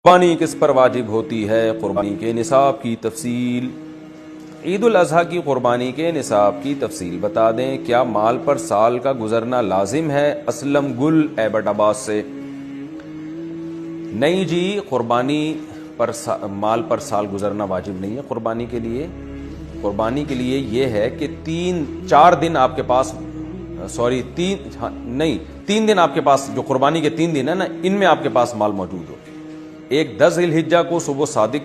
قربانی کس پر واجب ہوتی ہے؟ قربانی کے نصاب کی تفصیل۔ عید الاضحیٰ کی قربانی کے نصاب کی تفصیل بتا دیں۔ کیا مال پر سال کا گزرنا لازم ہے؟ اسلم گل ایبٹ آباد سے۔ نہیں جی، قربانی پر مال پر سال گزرنا واجب نہیں ہے قربانی کے لیے۔ قربانی کے لیے یہ ہے کہ چار دن آپ کے پاس تین دن آپ کے پاس، جو قربانی کے 3 دن ہیں نا، ان میں آپ کے پاس مال موجود ہو۔ ایک 10 ذی الحجہ کو صبح صادق،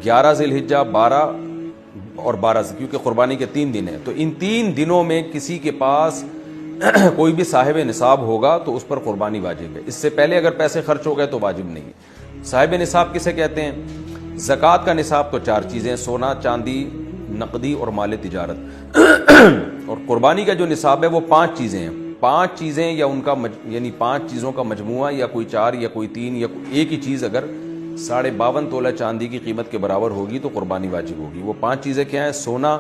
11 ذی الحجہ، 12 اور 12، کیونکہ قربانی کے 3 دن ہیں، تو ان 3 دنوں میں کسی کے پاس کوئی بھی صاحب نصاب ہوگا تو اس پر قربانی واجب ہے۔ اس سے پہلے اگر پیسے خرچ ہو گئے تو واجب نہیں ہے۔ صاحب نصاب کسے کہتے ہیں؟ زکوٰۃ کا نصاب تو 4 چیزیں، سونا، چاندی، نقدی اور مال تجارت۔ اور قربانی کا جو نصاب ہے وہ 5 چیزیں ہیں۔ 5 چیزیں یا ان کا یعنی 5 چیزوں کا مجموعہ، یا کوئی 4 یا کوئی 3 یا ایک ہی چیز اگر 52.5 تولہ چاندی کی قیمت کے برابر ہوگی تو قربانی واجب ہوگی۔ وہ 5 چیزیں کیا ہیں؟ سونا،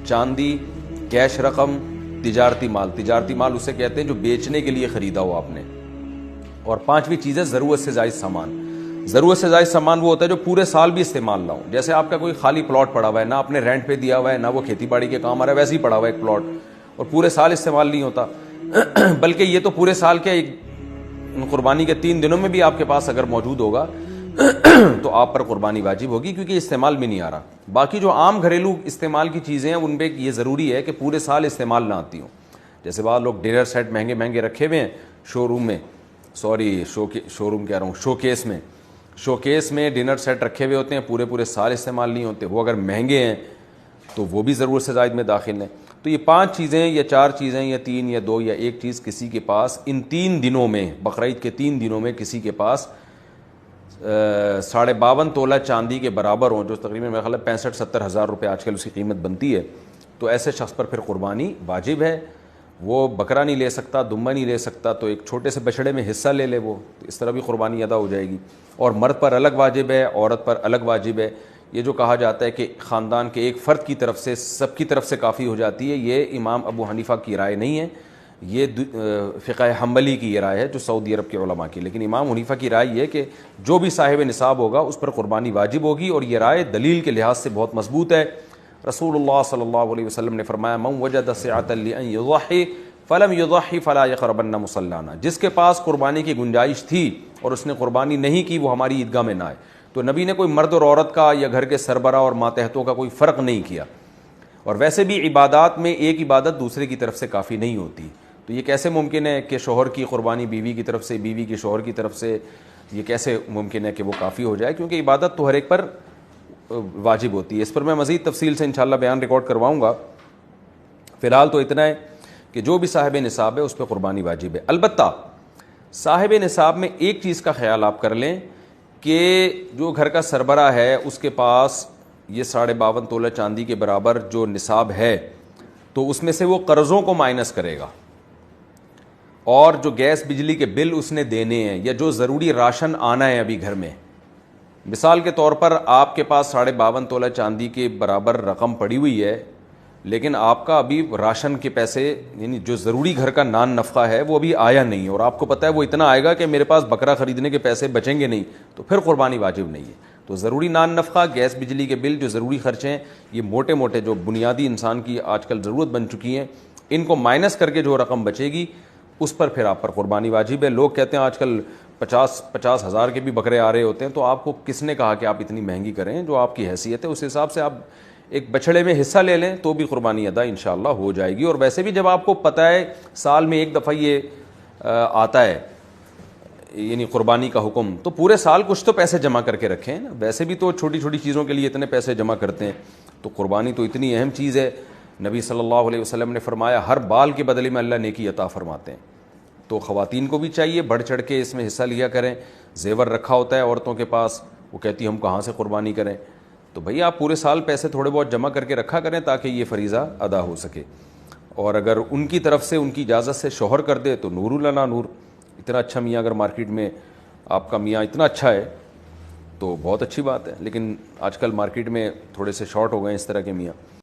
چاندی، کیش رقم، تجارتی مال۔ تجارتی مال اسے کہتے ہیں جو بیچنے کے لیے خریدا ہو آپ نے۔ اور 5ویں چیز ہے ضرورت سے زائد سامان۔ ضرورت سے زائد سامان وہ ہوتا ہے جو پورے سال بھی استعمال نہ ہو۔ جیسے آپ کا کوئی خالی پلاٹ پڑا ہوا ہے، نہ آپ نے رینٹ پہ دیا ہوا ہے، نہ وہ کھیتی باڑی کے کام آ رہا ہے، ویسے ہی پڑا ہوا ہے ایک پلاٹ، اور پورے سال استعمال نہیں ہوتا، بلکہ یہ تو پورے سال کے قربانی کے 3 دنوں میں بھی آپ کے پاس اگر موجود ہوگا تو آپ پر قربانی واجب ہوگی، کیونکہ استعمال بھی نہیں آ رہا۔ باقی جو عام گھریلو استعمال کی چیزیں ہیں ان پہ یہ ضروری ہے کہ پورے سال استعمال نہ آتی ہوں۔ جیسے بعض لوگ ڈنر سیٹ مہنگے مہنگے رکھے ہوئے ہیں شو روم میں، شو کیس میں ڈنر سیٹ رکھے ہوئے ہوتے ہیں، پورے سال استعمال نہیں ہوتے، وہ اگر مہنگے ہیں تو وہ بھی ضرورت سے زائد میں داخل ہیں۔ تو یہ 5 چیزیں یا 4 چیزیں یا 3 یا 2 یا ایک چیز کسی کے پاس ان 3 دنوں میں، بقرعید کے 3 دنوں میں کسی کے پاس 52.5 تولہ چاندی کے برابر ہوں، جو تقریباً میرا خیال ہے 65-70 ہزار روپے آج کل اس کی قیمت بنتی ہے، تو ایسے شخص پر پھر قربانی واجب ہے۔ وہ بکرا نہیں لے سکتا، دمبا نہیں لے سکتا، تو ایک چھوٹے سے بچڑے میں حصہ لے لے وہ، تو اس طرح بھی قربانی ادا ہو جائے گی۔ اور مرد پر الگ واجب ہے، عورت پر الگ واجب ہے۔ یہ جو کہا جاتا ہے کہ خاندان کے ایک فرد کی طرف سے سب کی طرف سے کافی ہو جاتی ہے، یہ امام ابو حنیفہ کی رائے نہیں ہے، یہ فقہ حنبلی کی یہ رائے ہے جو سعودی عرب کے علماء کی۔ لیکن امام حنیفہ کی رائے یہ ہے کہ جو بھی صاحب نصاب ہوگا اس پر قربانی واجب ہوگی، اور یہ رائے دلیل کے لحاظ سے بہت مضبوط ہے۔ رسول اللہ صلی اللہ علیہ وسلم نے فرمایا، من وجد سعۃ لأن یضحی فلم یضحی فلا یقربن مصلانا، جس کے پاس قربانی کی گنجائش تھی اور اس نے قربانی نہیں کی وہ ہماری عیدگاہ میں نہ آئے۔ تو نبی نے کوئی مرد اور عورت کا یا گھر کے سربراہ اور ماتحتوں کا کوئی فرق نہیں کیا۔ اور ویسے بھی عبادات میں ایک عبادت دوسرے کی طرف سے کافی نہیں ہوتی، تو یہ کیسے ممکن ہے کہ شوہر کی قربانی بیوی کی طرف سے، بیوی کی شوہر کی طرف سے، یہ کیسے ممکن ہے کہ وہ کافی ہو جائے؟ کیونکہ عبادت تو ہر ایک پر واجب ہوتی ہے۔ اس پر میں مزید تفصیل سے انشاءاللہ بیان ریکارڈ کرواؤں گا۔ فی الحال تو اتنا ہے کہ جو بھی صاحب نصاب ہے اس پہ قربانی واجب ہے۔ البتہ صاحب نصاب میں ایک چیز کا خیال آپ کر لیں کہ جو گھر کا سربراہ ہے اس کے پاس یہ 52.5 تولہ چاندی کے برابر جو نصاب ہے، تو اس میں سے وہ قرضوں کو مائنس کرے گا، اور جو گیس بجلی کے بل اس نے دینے ہیں، یا جو ضروری راشن آنا ہے ابھی گھر میں، مثال کے طور پر آپ کے پاس 52.5 تولہ چاندی کے برابر رقم پڑی ہوئی ہے، لیکن آپ کا ابھی راشن کے پیسے، یعنی جو ضروری گھر کا نان نفقہ ہے وہ ابھی آیا نہیں، اور آپ کو پتہ ہے وہ اتنا آئے گا کہ میرے پاس بکرا خریدنے کے پیسے بچیں گے نہیں، تو پھر قربانی واجب نہیں ہے۔ تو ضروری نان نفقہ، گیس بجلی کے بل، جو ضروری خرچے ہیں، یہ موٹے موٹے جو بنیادی انسان کی آج کل ضرورت بن چکی ہیں، ان کو مائنس کر کے جو رقم بچے گی اس پر پھر آپ پر قربانی واجب ہے۔ لوگ کہتے ہیں آج کل 50 ہزار کے بھی بکرے آ رہے ہوتے ہیں، تو آپ کو کس نے کہا کہ آپ اتنی مہنگی کریں؟ جو آپ کی حیثیت ہے اس حساب سے آپ ایک بچڑے میں حصہ لے لیں تو بھی قربانی ادا انشاءاللہ ہو جائے گی۔ اور ویسے بھی جب آپ کو پتہ ہے سال میں ایک دفعہ یہ آتا ہے یعنی قربانی کا حکم، تو پورے سال کچھ تو پیسے جمع کر کے رکھیں نا۔ ویسے بھی تو چھوٹی چھوٹی چیزوں کے لیے اتنے پیسے جمع کرتے ہیں، تو قربانی تو اتنی اہم چیز ہے۔ نبی صلی اللہ علیہ وسلم نے فرمایا ہر بال کے بدلے میں اللہ نیکی عطا فرماتے ہیں، تو خواتین کو بھی چاہیے بڑھ چڑھ کے اس میں حصہ لیا کریں۔ زیور رکھا ہوتا ہے عورتوں کے پاس، وہ کہتی ہم کہاں سے قربانی کریں، تو بھئی آپ پورے سال پیسے تھوڑے بہت جمع کر کے رکھا کریں تاکہ یہ فریضہ ادا ہو سکے۔ اور اگر ان کی طرف سے ان کی اجازت سے شوہر کر دے تو نور لنا نور۔ اتنا اچھا میاں اگر مارکیٹ میں آپ کا میاں اتنا اچھا ہے تو بہت اچھی بات ہے، لیکن آج کل مارکیٹ میں تھوڑے سے شارٹ ہو گئے اس طرح کے میاں۔